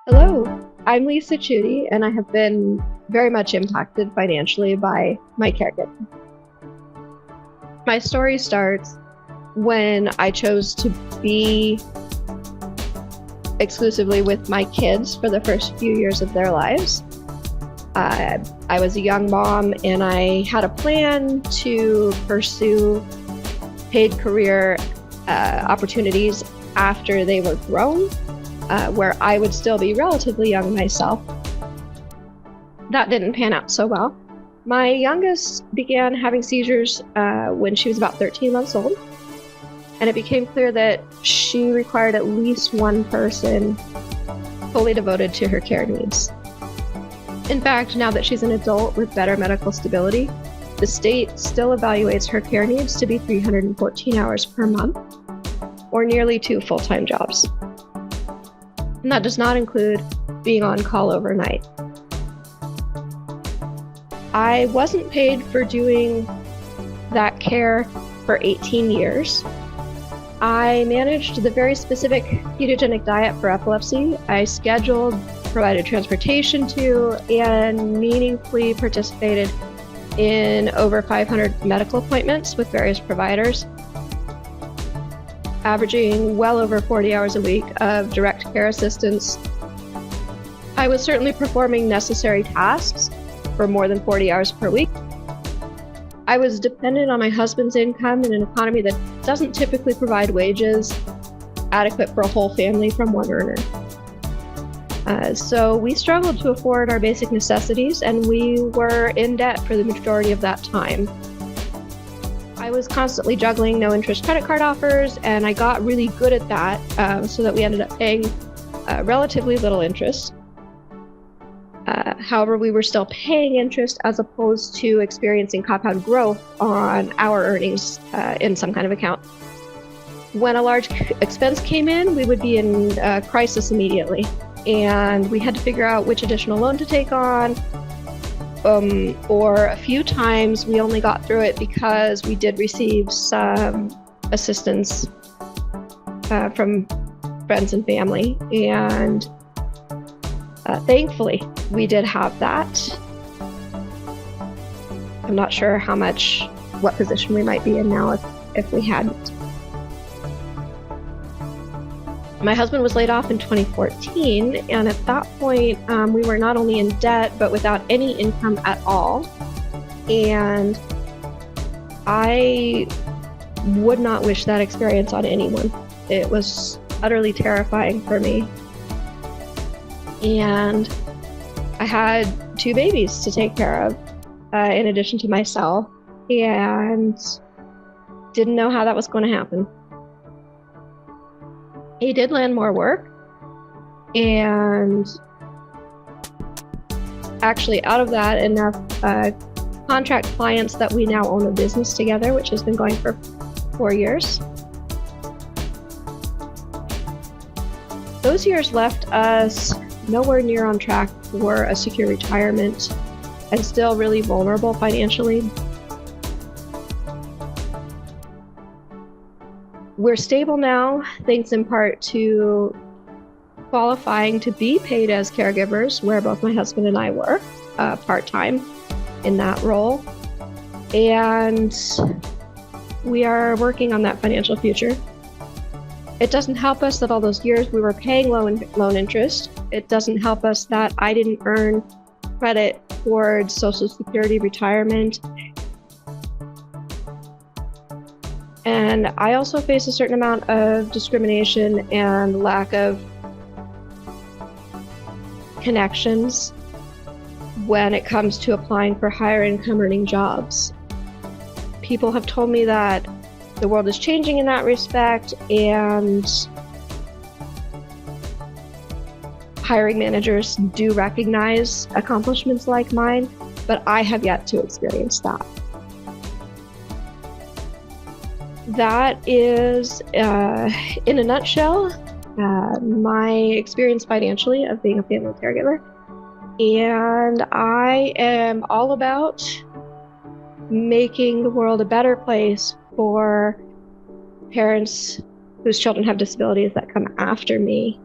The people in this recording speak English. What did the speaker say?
Hello, I'm Lisa Chudy, and I have been very much impacted financially by my caregiving. My story starts when I chose to be exclusively with my kids for the first few years of their lives. I was a young mom, and I had a plan to pursue paid career opportunities after they were grown, where I would still be relatively young myself. That didn't pan out so well. My youngest began having seizures when she was about 13 months old, and it became clear that she required at least one person fully devoted to her care needs. In fact, now that she's an adult with better medical stability, the state still evaluates her care needs to be 314 hours per month, or nearly 2 full-time jobs. And that does not include being on call overnight. I wasn't paid for doing that care for 18 years. I managed the very specific ketogenic diet for epilepsy. I scheduled, provided transportation to, and meaningfully participated in over 500 medical appointments with various providers, averaging well over 40 hours a week of direct care assistance. I was certainly performing necessary tasks for more than 40 hours per week. I was dependent on my husband's income in an economy that doesn't typically provide wages adequate for a whole family from one earner. So we struggled to afford our basic necessities, and we were in debt for the majority of that time. I was constantly juggling no-interest credit card offers, and I got really good at that, so that we ended up paying relatively little interest. However, we were still paying interest as opposed to experiencing compound growth on our earnings in some kind of account. When a large expense came in, we would be in crisis immediately, and we had to figure out which additional loan to take on. Or a few times we only got through it because we did receive some assistance from friends and family, and thankfully we did have that. I'm not sure what position we might be in now if we hadn't. My husband was laid off in 2014, and at that point, we were not only in debt, but without any income at all. And I would not wish that experience on anyone. It was utterly terrifying for me. And I had 2 babies to take care of, in addition to myself, and didn't know how that was going to happen. He did land more work, and actually out of that, enough contract clients that we now own a business together, which has been going for 4 years. Those years left us nowhere near on track for a secure retirement, and still really vulnerable financially. We're stable now, thanks in part to qualifying to be paid as caregivers, where both my husband and I were part-time in that role. And we are working on that financial future. It doesn't help us that all those years we were paying loan interest. It doesn't help us that I didn't earn credit towards Social Security retirement. And I also face a certain amount of discrimination and lack of connections when it comes to applying for higher income earning jobs. People have told me that the world is changing in that respect, and hiring managers do recognize accomplishments like mine, but I have yet to experience that. That is, in a nutshell, my experience financially of being a family caregiver. And I am all about making the world a better place for parents whose children have disabilities that come after me.